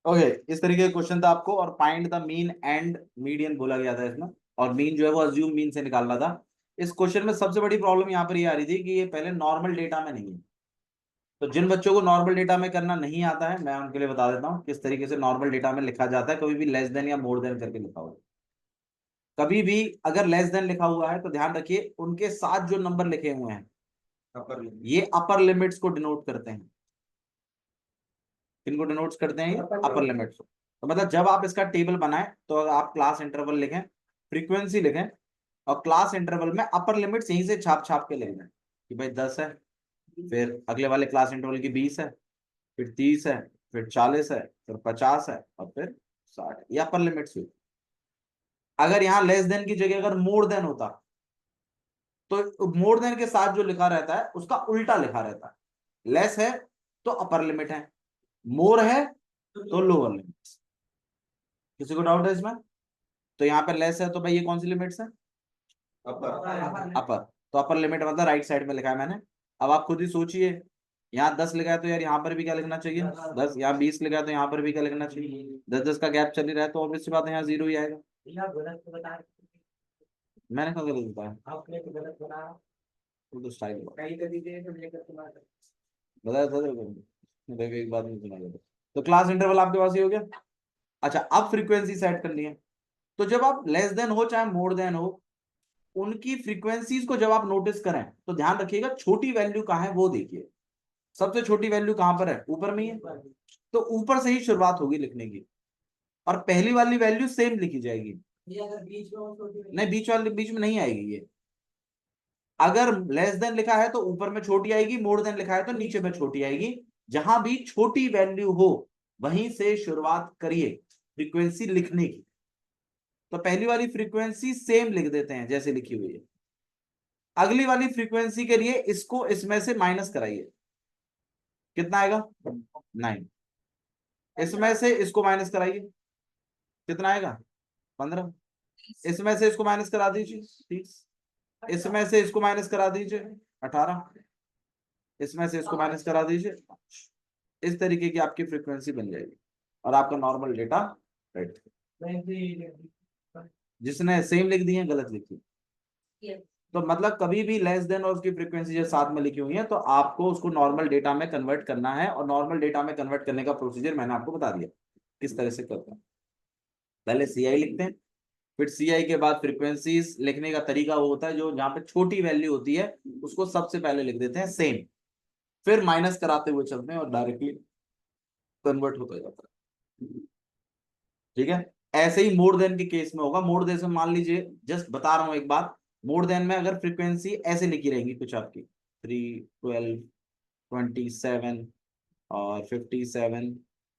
Okay, इस तरीके का क्वेश्चन था आपको, और find the mean and median बोला गया था इसमें, और मीन जो है वो अज्यूम मीन से निकालना था। इस क्वेश्चन में सबसे बड़ी प्रॉब्लम यहाँ पर ये आ रही थी कि ये पहले नॉर्मल डेटा में नहीं है। तो जिन बच्चों को नॉर्मल डेटा में करना नहीं आता है, मैं उनके लिए बता देता हूँ किस तरीके से नॉर्मल डेटा में लिखा जाता है। कभी भी लेस देन या मोर देन करके लिखा हो, कभी भी अगर लेस देन लिखा हुआ है तो ध्यान रखिए उनके साथ जो नंबर लिखे हुए हैं ये अपर लिमिट्स को डिनोट करते हैं। किनको डिनोट करते हैं? अपर लिमिट्स। तो मतलब जब आप इसका टेबल बनाएं तो आप क्लास इंटरवल लिखें, फ्रीक्वेंसी लिखें, और क्लास इंटरवल में अपर लिमिट्स यहीं से छाप छाप के लिख दें कि भाई 10 है, फिर अगले वाले क्लास इंटरवल की 20 है, फिर 30 है, फिर 40 है, फिर 50 है, और फिर 60। ये अपर लिमिट्स हुई। अगर यहाँ लेस देन की जगह अगर मोर देन होता तो मोर देन के साथ जो लिखा रहता है उसका उल्टा लिखा रहता है। लेस है तो अपर लिमिट है, मोर है तो लोअर लिमिट। किसी को डाउट है इसमें? तो यहाँ पे लेस है तो भाई ये कौन सी लिमिट्स है? अपर। अपर। तो अपर लिमिट मतलब राइट साइड में लिखा है मैंने। अब आप खुद ही सोचिए, यहाँ 10 लिखा है तो यार यहाँ पर भी क्या लिखना चाहिए? 10। यहाँ 20 लिखा है तो यहाँ पर भी क्या लिखना चाहिए? 10-10 का गैप चल ही रहा है, तो ऑब्वियस सी बात है यहाँ 0 ही आएगा। मैंने कहा गलत बताया? वो तो स्टाइल बताया था एक बात नहीं सुना। तो क्लास इंटरवल आपके पास ही हो गया। अच्छा, अब फ्रीक्वेंसी सेट करनी है। तो जब आप लेस देन हो चाहे मोर देन हो, उनकी फ्रीक्वेंसीज को जब आप नोटिस करें तो ध्यान रखिएगा छोटी वैल्यू कहाँ है वो देखिए। सबसे छोटी वैल्यू कहां पर है? ऊपर में ही है। तो ऊपर से ही शुरुआत होगी लिखने की, और पहली वाली वैल्यू सेम लिखी जाएगी। नहीं, बीच में नहीं आएगी ये। अगर लेस देन लिखा है तो ऊपर में छोटी आएगी, मोर देन लिखा है तो नीचे में छोटी आएगी। जहां भी छोटी वैल्यू हो वहीं से शुरुआत करिए फ्रीक्वेंसी लिखने की। तो पहली वाली फ्रीक्वेंसी सेम लिख देते हैं जैसे लिखी हुई है। अगली वाली फ्रीक्वेंसी के लिए इसको इसमें से माइनस कराइए, कितना आएगा? 9। इसमें से इसको माइनस कराइए, कितना आएगा? 15। इसमें से इसको माइनस करा दीजिए, 30। इसमें से इसको माइनस करा दीजिए, 18। इसमें से इसको माइनस करा दीजिए, 5। इस तरीके की आपकी फ्रीक्वेंसी बन जाएगी और आपका नॉर्मल डेटा रेडी। जिसने सेम लिख दी है गलत लिखी। तो मतलब कभी भी लेस देन और उसकी फ्रीक्वेंसी जो साथ में लिखी हुई है तो आपको उसको नॉर्मल डेटा में कन्वर्ट करना है, और नॉर्मल डेटा में कन्वर्ट करने का प्रोसीजर मैंने आपको बता दिया किस तरह से करते हैं। पहले सीआई लिखते हैं, फिर सीआई के बाद फ्रीक्वेंसीज लिखने का तरीका वो होता है जो जहां पे छोटी वैल्यू होती है उसको सबसे पहले लिख देते हैं सेम, फिर माइनस कराते हुए चलते हैं और डायरेक्टली कन्वर्ट होता जाता है। ठीक है, ऐसे ही मोर देन के केस में होगा। मोर देन में मान लीजिए, जस्ट बता रहा हूं एक बात, मोर देन में अगर फ्रीक्वेंसी ऐसे लिखी रहेगी कुछ आपकी 3, 12, 27 और 57,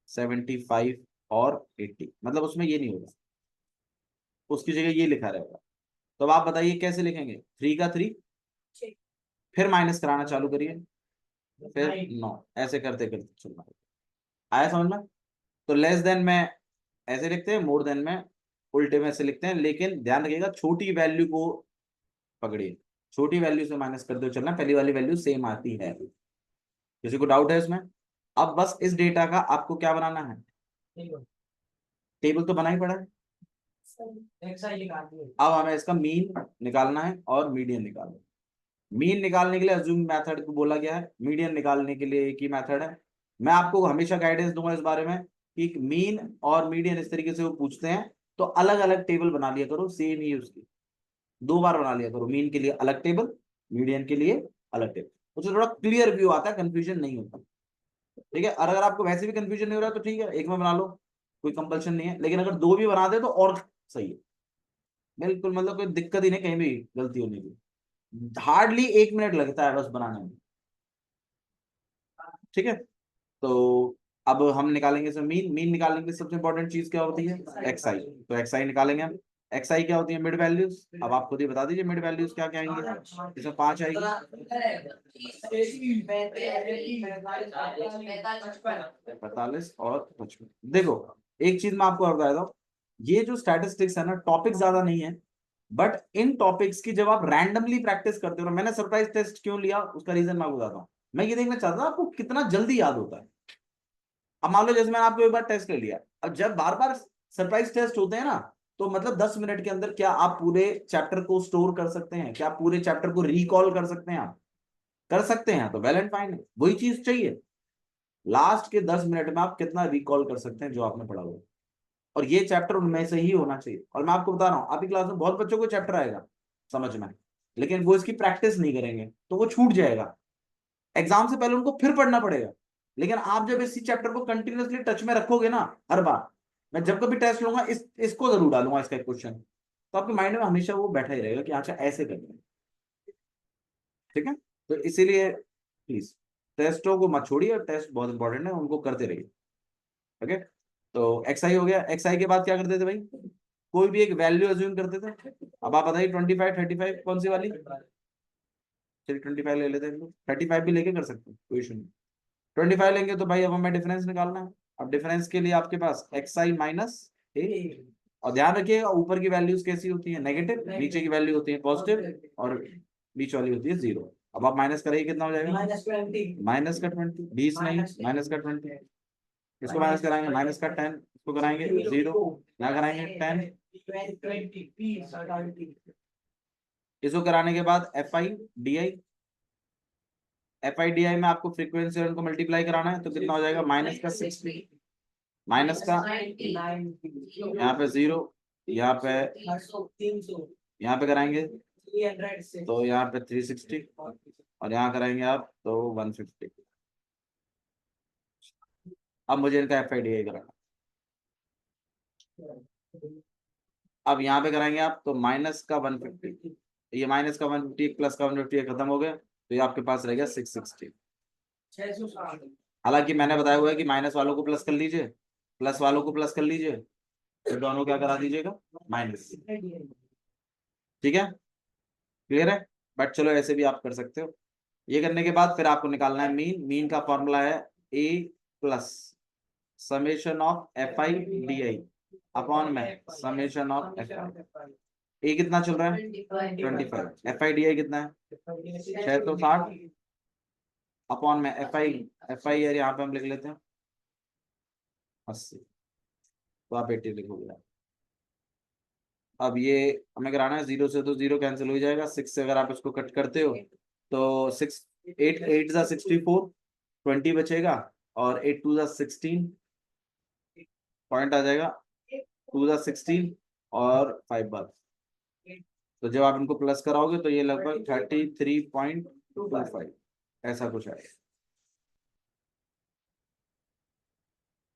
75 और 80, मतलब उसमें ये नहीं होगा, उसकी जगह ये लिखा रहेगा। तो अब आप बताइए कैसे लिखेंगे? 3 का 3, फिर माइनस कराना चालू करिए, फिर 9, ऐसे करते करते चलना। आया समझ में? तो लेस देन में ऐसे लिखते हैं, मोर देन में उल्टे में से लिखते हैं, लेकिन ध्यान रखिएगा छोटी वैल्यू को पकड़िए, छोटी वैल्यू से माइनस करते हुए चलना, पहली वाली वैल्यू सेम आती है। किसी को डाउट है इसमें? अब बस इस डेटा का आपको क्या बनाना है? टेबल तो बना ही पड़ा है। अब हमें इसका मीन निकालना है और मीडियन निकालना है। मीन निकालने के लिए अज्यूम मेथड को बोला गया है, मीडियन निकालने के लिए एक ही मेथड है। मैं आपको हमेशा गाइडेंस दूंगा इस बारे में कि मीन और मीडियन इस तरीके से वो पूछते हैं तो अलग अलग टेबल बना लिया करो, सेम ही उसकी 2 बार बना लिया करो। मीन के लिए अलग टेबल, मीडियन के लिए अलग टेबल, उससे थोड़ा क्लियर व्यू आता है, कंफ्यूजन नहीं होता। ठीक है, और अगर आपको वैसे भी कंफ्यूजन नहीं हो रहा तो ठीक है, एक में बना लो, कोई कंपल्शन नहीं है, लेकिन अगर 2 भी बना दे तो और सही है। बिल्कुल, मतलब कोई दिक्कत ही नहीं कहीं भी गलती होने की। हार्डली 1 मिनट लगता है बस बनाने में। ठीक है, तो अब हम निकालेंगे इसमें मीन। मीन निकालने के लिए सबसे इंपॉर्टेंट चीज क्या होती है? एक्सआई। तो एक्सआई निकालेंगे हम। एक्सआई क्या होती है? Mid values. अब आप खुद ही बता दीजिए मिड वैल्यूज क्या क्या आएंगे। इसमें 5 आएगी, 45 और 55। देखो, एक चीज मैं आपको और बता दूं, ये जो स्टैटिस्टिक्स है ना, टॉपिक ज्यादा नहीं है, बट इन टॉपिक्स की जब आप रैंडमली प्रैक्टिस करते हो ना, मैंने सरप्राइज टेस्ट क्यों लिया उसका रीजन मैं बताता हूँ। मैं ये देखना चाहता था आपको कितना जल्दी याद होता है। अब मान लो जैसे मैंने आपको एक बार टेस्ट कर लिया, अब जब बार बार सरप्राइज टेस्ट होते हैं ना, तो मतलब 10 मिनट के अंदर क्या आप पूरे चैप्टर को स्टोर कर सकते हैं, क्या पूरे चैप्टर को रिकॉल कर सकते हैं, आप कर सकते हैं, तो वेल एंड फाइन है, वही चीज चाहिए। लास्ट के 10 मिनट में आप कितना रिकॉल कर सकते हैं जो आपने पढ़ा हुआ, और ये चैप्टर उनमें से ही होना चाहिए। और मैं आपको बता रहा हूँ, आपकी क्लास में बहुत बच्चों को चैप्टर आएगा समझ में, लेकिन वो इसकी प्रैक्टिस नहीं करेंगे तो वो छूट जाएगा, एग्जाम से पहले उनको फिर पढ़ना पड़ेगा। लेकिन आप जब इसी चैप्टर को कंटिन्यूअसली टच में रखोगे ना, हर बार मैं जब कभी टेस्ट लूंगा इसको जरूर डालूंगा इसका एक क्वेश्चन, तो आपके माइंड में हमेशा वो बैठा ही रहेगा कि अच्छा ऐसे करना है। ठीक है, तो इसीलिए प्लीज टेस्टों को मत छोड़िए, टेस्ट बहुत इंपॉर्टेंट है, उनको करते रहिए। ओके, तो एक्सआई हो गया। एक्सआई के बाद क्या करते थे भाई, कोई भी एक वैल्यू अज्यूम करते थे। अब आप बताइए 25 35 कौन सी वाली, चलिए 25 ले लेते हैं, 35 भी लेके कर सकते हैं, कोई इशू नहीं। 25 लेंगे तो भाई अब हमें डिफरेंस निकालना है। अब डिफरेंस के लिए आपके पास एक्सआई माइनस ए, और ध्यान रखिएगा ऊपर की वैल्यूज कैसी होती है, नेगेटिव, नीचे की वैल्यू होती है पॉजिटिव, और बीच वाली होती है 0। अब आप माइनस करेंगे कितना हो जाएगा, माइनस का 20, 20 नहीं माइनस का 20, इसको माइनस कराएंगे माइनस का 10, इसको कराएंगे 0, यहाँ कराएंगे 10, इसको कराने के बाद F i d I, F i d आई में आपको फ्रीक्वेंसी और उनको मल्टीप्लाई कराना है, तो कितना हो जाएगा माइनस का 60, माइनस का यहाँ पे 0, यहाँ पे यहाँ पे कराएंगे तो यहाँ पे 360, और यहाँ कराएंगे आप तो 150। अब मुझे इनका एफ आई डी आई कराना, अब यहाँ पे कराएंगे आप तो माइनस का 150, ये माइनस का 150 प्लस का 150 खत्म हो गया, तो ये आपके पास रह गया 660। हालांकि मैंने बताया हुआ है कि माइनस वालों को प्लस कर लीजिए, प्लस वालों को प्लस कर लीजिए, तो दोनों क्या करा दीजिएगा माइनस। ठीक है, क्लियर है, बट चलो ऐसे भी आप कर सकते हो। ये करने के बाद फिर आपको निकालना है मीन। मीन का फॉर्मूला है a plus summation of F i d i upon में समेशन ऑफ एफ आई। ए कितना चल रहा है 25, एफ आई डी आई कितना है 660, अपॉन में एफ आई यार यहाँ पे हम लिख लेते हैं 80, तो आप 80 लिखोगे। अब ये हमें कराना है 0 से, तो 0 कैंसिल हो जाएगा, 6 से अगर आप इसको कट करते हो तो 6 8 8 जा 64, 20 बचेगा, और 8 2 जा 16 पॉइंट आ जाएगा, 2 जा 16 और 5 बार, तो जब आप इनको प्लस कराओगे तो ये लगभग 33.25 ऐसा कुछ है।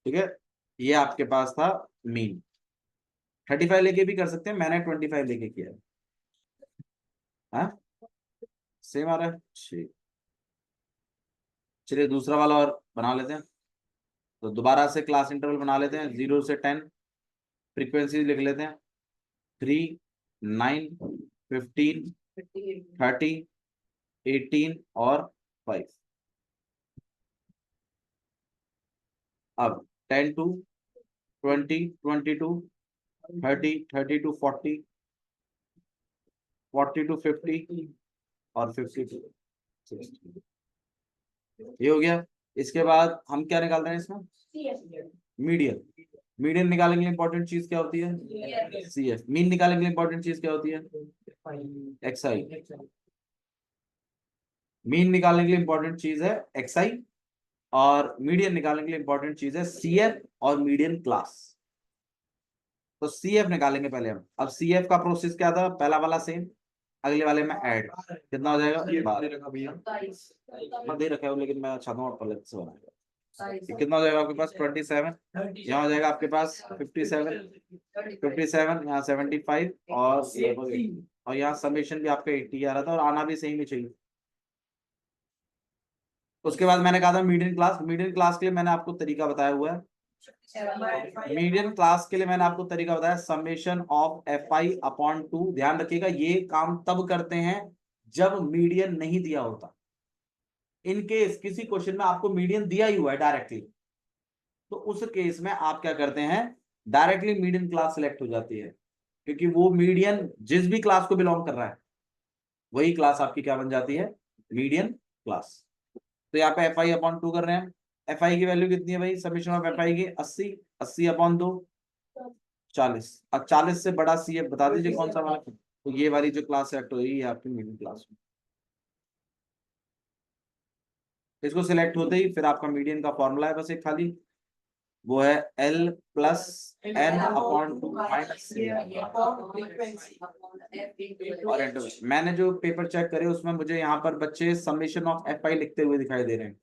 ठीक है, ये आपके पास था मीन। 35 लेके भी कर सकते हैं, मैंने 25 लेके किया है। हाँ सेम आ रहा है, ठीक। चलिए दूसरा वाला और बना लेते हैं, तो दोबारा से क्लास इंटरवल बना लेते हैं 0 से 10, फ्रीक्वेंसी लिख लेते हैं 3 9 15 30 18 और 5। अब 10 to 20 22 30 30 to 40 40 to 50 और 50 to 60। ये हो गया। इसके बाद हम क्या निकाल रहे हैं इसमें, मीडियन। मीडियन निकालने के लिए इंपॉर्टेंट चीज क्या होती है सी एफ। मीन निकालने के लिए इंपॉर्टेंट चीज क्या होती है एक्स आई। मीन निकालने के लिए इंपॉर्टेंट चीज है एक्स आई, और मीडियन निकालने के लिए इंपॉर्टेंट चीज है सी एफ और मीडियन क्लास। तो सी एफ निकालेंगे पहले हम। अब सी एफ का प्रोसेस क्या था, पहला वाला सेम, अगले वाले में ऐड, कितना हो जाएगा दे रखा है, लेकिन मैं चाहता हूँ पहले से बनाएगा। कितना हो जाएगा आपके पास 27, यहाँ हो जाएगा आपके पास 57 यहाँ 75 और यहाँ समेशन भी आपका 80 आ रहा था, और आना भी सेम ही चाहिए। उसके बाद मैंने कहा था मीडियन क्लास। मीडियन क्लास के लिए मैंने आपको तरीका बताया हुआ है। मीडियन क्लास के लिए मैंने आपको तरीका बताया summation of F I upon 2। ध्यान रखिएगा ये काम तब करते हैं जब मीडियन नहीं दिया होता। इन केस किसी क्वेश्चन में आपको मीडियन दिया ही हुआ है डायरेक्टली, तो उस केस में आप क्या करते हैं, डायरेक्टली मीडियन क्लास सिलेक्ट हो जाती है, क्योंकि वो मीडियन जिस भी क्लास को बिलोंग कर रहा है वही क्लास आपकी क्या बन जाती है मीडियन क्लास। तो यहाँ पे एफ आई अपॉन 2 कर रहे हैं। एफ आई की वैल्यू कितनी है भाई, समीशन ऑफ एफ आई की 80, 80 अपॉन 2 40। अब 40 से बड़ा सी है, बता दीजिए कौन सा वाला। तो ये वाली जो क्लास सेलेक्ट हुई है आपकी मीडियम क्लास में, इसको सिलेक्ट होते ही फिर आपका मीडियन का फॉर्मूला है बस एक खाली, वो है L plus N upon 2 minus C। और एंटर। मैंने जो पेपर चेक करे उसमें मुझे यहाँ पर बच्चे समेशन ऑफ एफ आई लिखते हुए दिखाई दे रहे हैं।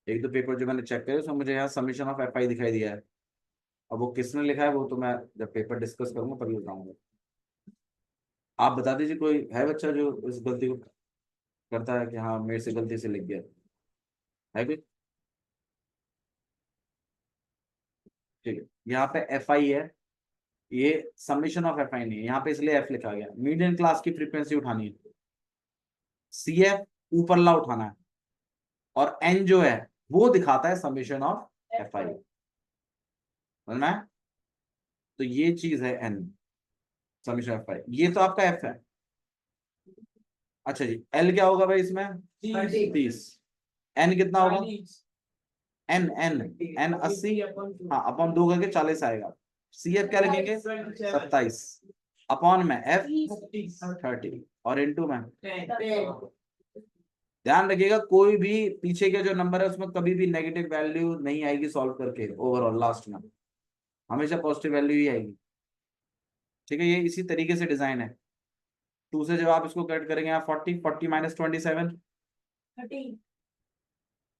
एक दो पेपर जो मैंने चेक करे उसमें मुझे यहाँ समेशन ऑफ एफ आई दिखाई दिया है। अब वो किसने लिखा है वो तो मैं जब पेपर डिस्कस करूंगा तभी बताऊंगा। आप बता दीजिए कोई है बच्चा जो इस गलती को करता है कि हाँ मेरे से गलती से लिख गया है भी। ठीक है, यहाँ पे एफ आई है, ये समेशन ऑफ एफ आई नहीं है यहाँ पे, इसलिए एफ लिखा गया। मीडियन क्लास की फ्रीक्वेंसी उठानी है, सी एफ ऊपरला उठाना है, और एन जो है वो दिखाता है समेशन ऑफ एफ आई, समझना है। तो ये चीज है एन, समेशन एफ आई, ये तो आपका एफ है। अच्छा जी, एल क्या होगा भाई इसमें, 30। एन कितना होगा, एन एन एन 80, हाँ अपॉन 2 करके 40 आएगा। सी एफ क्या लिखेंगे 27 अपॉन में एफ 30 और इनटू में। ध्यान रखिएगा कोई भी पीछे के जो नंबर है उसमें कभी भी नेगेटिव वैल्यू नहीं आएगी सॉल्व करके, ओवरऑल लास्ट में हमेशा पॉजिटिव वैल्यू ही आएगी। ठीक है, ये इसी तरीके से डिजाइन है। 2 से जब आप इसको कट करेंगे यहाँ 40, 40 माइनस 27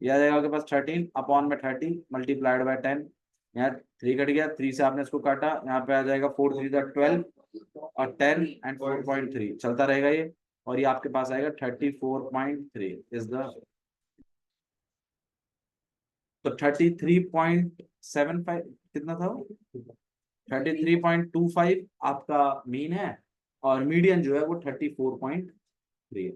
ये आ जाएगा आपके पास 13 अपॉन में 30 मल्टीप्लाइड बाय 10। यहाँ 3 कट गया, 3 से आपने इसको काटा, यहाँ पे आ जाएगा 4 3 12 और 10 एंड 4.3 चलता रहेगा ये, और ये आपके पास आएगा 34.3 इज द, तो 33.75 कितना था वो, 33.25 आपका मीन है, और मीडियन जो है वो 34.3 है।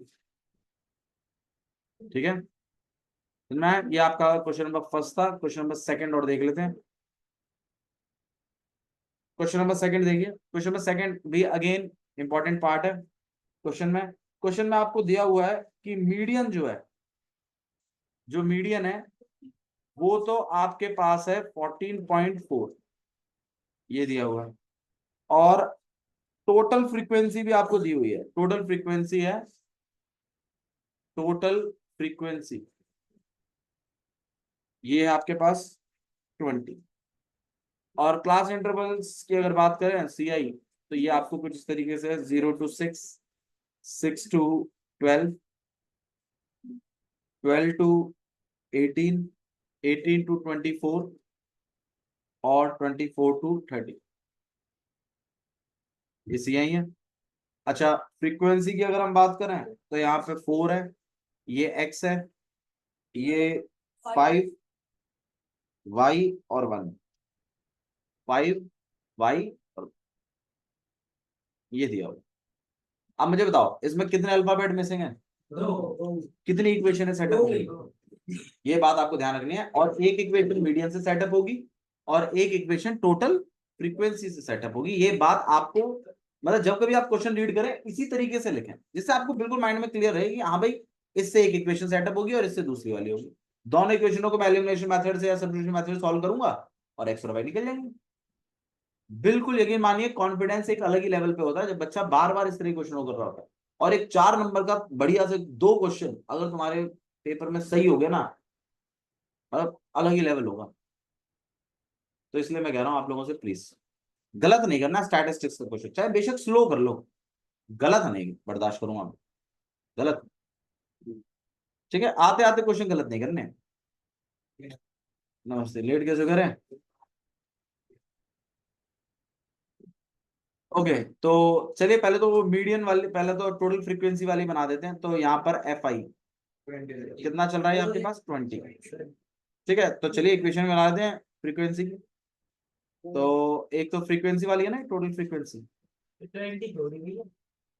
ठीक है, तो मैं ये आपका क्वेश्चन नंबर फर्स्ट था। क्वेश्चन नंबर सेकंड और देख लेते हैं। क्वेश्चन नंबर सेकंड देखिए, क्वेश्चन नंबर सेकंड भी अगेन इंपॉर्टेंट पार्ट है। क्वेश्चन में आपको दिया हुआ है कि मीडियन जो है, जो मीडियन है वो तो आपके पास है 14.4, ये दिया हुआ है, और टोटल फ्रीक्वेंसी भी आपको दी हुई है। टोटल फ्रीक्वेंसी है, टोटल फ्रीक्वेंसी ये है आपके पास 20, और क्लास इंटरवल्स की अगर बात करें सी आई, तो ये आपको कुछ इस तरीके से 0 to 6, 6 to 12, 12 to 18, 18 to 24 और 24 to 30, ये सी आई है। अच्छा, फ्रीक्वेंसी की अगर हम बात करें तो यहाँ पे 4 है, ये एक्स है, ये 5 वाई और 1, 5 वाई और ये दिया हुआ। अब मुझे बताओ इसमें कितने अल्फाबेट मिसिंग है, कितनी इक्वेशन है सेटअप होगी, ये बात आपको ध्यान रखनी है। और एक इक्वेशन मीडियन से सेटअप होगी और एक इक्वेशन टोटल फ्रीक्वेंसी से सेटअप होगी। ये बात आपको, मतलब जब कभी आप क्वेश्चन रीड करें इसी तरीके से लिखें जिससे आपको बिल्कुल माइंड में क्लियर रहे कि हाँ भाई इससे एक इक्वेशन सेटअप होगी और इससे दूसरी वाली होगी। दोनों इक्वेशनों को मैं एलिमिनेशन मेथड से या सब्स्टिट्यूशन मेथड से सॉल्व करूंगा और एक्स और वाई निकल जाएंगे। बिल्कुल यकीन मानिए, कॉन्फिडेंस एक अलग ही लेवल पे होता है जब बच्चा बार बार इस तरह क्वेश्चन कर रहा होता है। और एक 4 नंबर का बढ़िया से 2 क्वेश्चन अगर तुम्हारे पेपर में सही हो गया ना, मतलब अलग ही लेवल होगा। तो इसलिए मैं कह रहा हूं आप लोगों से प्लीज गलत नहीं करना स्टैटिस्टिक्स का क्वेश्चन, चाहे बेशक स्लो कर लो, गलत नहीं बर्दाश्त करूंगा, गलत। ठीक है, आते आते क्वेश्चन गलत नहीं करने। नमस्ते, लेट कैसे करें। ओके, तो चलिए पहले तो वो मीडियन वाली, पहले तो टोटल फ्रीक्वेंसी वाली बना देते हैं। तो यहाँ पर एफ आई कितना चल रहा है आपके पास 20। ठीक है, तो चलिए इक्वेशन बना देते हैं फ्रीक्वेंसी की। तो एक तो फ्रीक्वेंसी वाली है ना, टोटल फ्रीक्वेंसी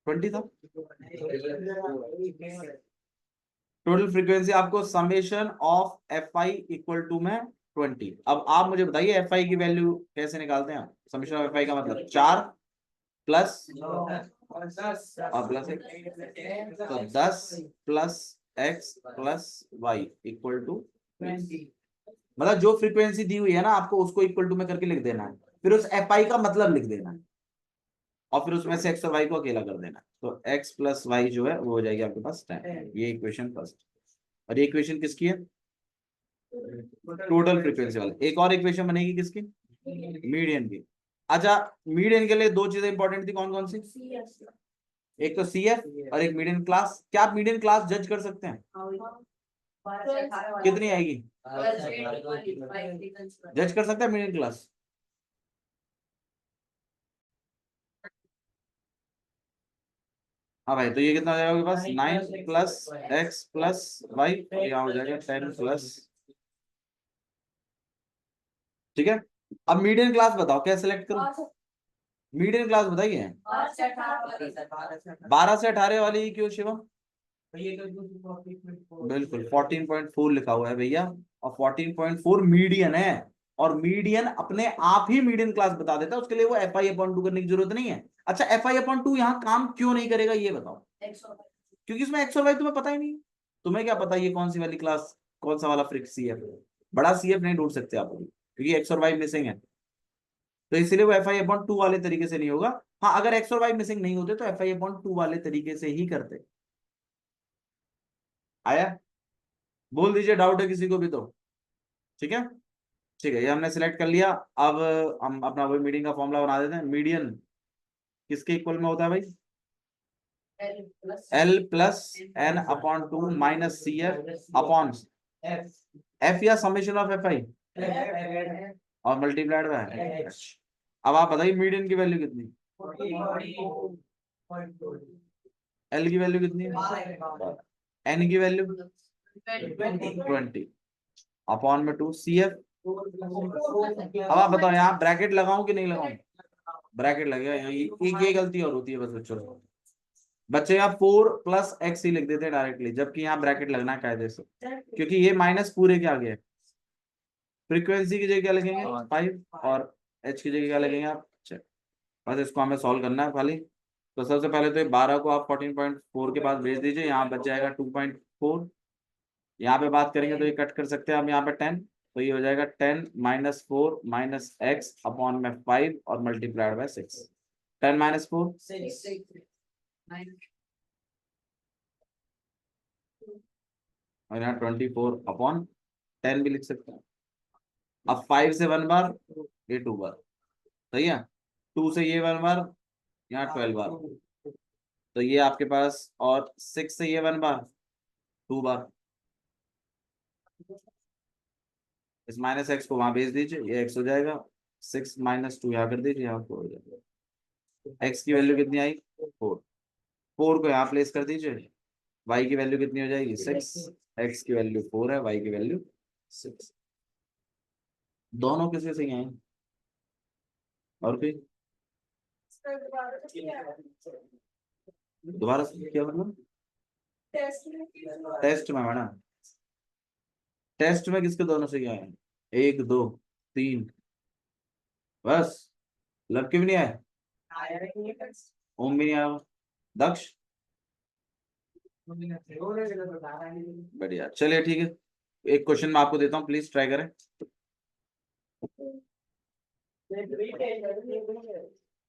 20 था। टोटल फ्रीक्वेंसी आपको summation of F I equal to में 20। अब आप मुझे बताइए एफ आई की वैल्यू कैसे निकालते हैं। समेशन ऑफ एफ आई का मतलब 4 प्लस और प्लस एक, तो 10 plus X plus Y equal to मतलब जो फ्रीक्वेंसी दी हुई है ना आपको उसको इक्वल टू में करके लिख देना है, फिर उस एफ आई का मतलब लिख देना है और फिर उसमें से एक्स और वाई को अकेला कर देना है। तो एक्स प्लस वाई जो है वो हो जाएगी आपके पास 10। ये इक्वेशन फर्स्ट। और ये इक्वेशन किसकी है? टोटल फ्रीक्वेंसी वाला। एक और इक्वेशन बनेगी किसकी? मीडियन की। अच्छा, मीडियन के लिए दो चीजें इंपॉर्टेंट थी, कौन कौन सी? एक तो सी एफ और एक मीडियन क्लास। क्या आप मीडियन क्लास जज कर सकते हैं? कितनी आएगी? जज कर सकते हैं मीडियन क्लास? हाँ भाई, तो ये कितना हो जाएगा आपके पास? 9 प्लस एक्स प्लस वाई, और यहाँ हो जाएगा 10 प्लस। ठीक है, अब मीडियन क्लास बताओ क्या सिलेक्ट करूं? मीडियन क्लास बताइए। 12 से 18 वाली क्यों शिवम? बिल्कुल 14.4 लिखा हुआ है भैया, और 14.4 मीडियन है। और मीडियन अपने आप ही मीडियन क्लास बता देता है, उसके लिए वो एफ आई अपॉन टू करने की जरूरत नहीं है। अच्छा, एफ आई अपॉन टू यहाँ काम क्यों नहीं करेगा ये बताओ? क्योंकि इसमें एक्स और वाई तुम्हें पता ही नहीं। तुम्हें क्या पता ये कौन सी वाली क्लास, कौन सा वाला फ्रिक सी एफ? बड़ा सी एफ नहीं ढूंढ सकते आप अभी, क्योंकि एक्स और वाई मिसिंग है। तो इसलिए वो एफ आई अपॉन टू वाले तरीके से नहीं होगा। हाँ, अगर एक्स और वाई मिसिंग नहीं होते तो एफ आई अपॉन टू वाले तरीके से ही करते। आया? बोल दीजिए डाउट है किसी को भी तो। ठीक है, ठीक है, ये हमने सिलेक्ट कर लिया। अब हम अपना वही मीडियन का फॉर्मूला बना देते हैं। मीडियन किसके इक्वल में होता है भाई? L plus N upon two minus C F upon F, या समेशन ऑफ एफ आई और मल्टीप्लाइड बाय। अब आप बताइए मीडियन की वैल्यू कितनी? एल की वैल्यू कितनी है? एन की वैल्यू 20 अपॉन में 2 सी एफ। अब आप बताओ यहाँ ब्रैकेट लगाऊं कि नहीं लगाऊं? ब्रैकेट लगेगा यहाँ। एक ये गलती और होती है बस बच्चों को, बच्चे यहाँ 4 प्लस एक्स ही लिख देते हैं डायरेक्टली, जबकि यहाँ ब्रैकेट लगना है कायदे से, क्योंकि ये माइनस पूरे के आगे है। फ्रीक्वेंसी की जगह क्या लगेंगे? 5, और एच की जगह क्या लगेंगे आप? 6। बस इसको हमें सॉल्व करना है खाली। तो सबसे पहले तो 12 को आप 14.4 के पास भेज दीजिए, यहाँ बच जाएगा 2.4। यहाँ पे बात करेंगे तो ये कट कर सकते हैं आप यहाँ पे 10, तो ये हो जाएगा 10 माइनस 4 माइनस एक्स अपॉन में 5 और मल्टीप्लाइड बाय 6। 10 माइनस 4 और यहाँ 24 अपॉन 10 भी लिख सकते हैं। अब 5 से 1 बार, ये 2 बार, सही है। 2 से ये 1 बार, यहाँ 12 बार, तो ये आपके पास। और 6 से ये 1 बार, 2 बार। इस माइनस एक्स को वहां भेज दीजिए, ये एक्स हो जाएगा। 6 माइनस 2 यहाँ कर दीजिए, यहाँ 4 हो जाएगा। एक्स की वैल्यू कितनी आई? 4। 4 को यहाँ प्लेस कर दीजिए। वाई की वैल्यू कितनी हो जाएगी? 6। एक्स की वैल्यू 4 है, वाई की वैल्यू 6। दोनों किसके सही हैं? और कोई दोबारा से क्या मतलब? टेस्ट में मैडम, टेस्ट में किसके दोनों सही आए हैं? 1 2 3 बस। लब के भी नहीं आए? ओम भी नहीं आया? दक्ष? बढ़िया, चलिए ठीक है। एक क्वेश्चन मैं आपको देता हूँ, प्लीज ट्राई करें।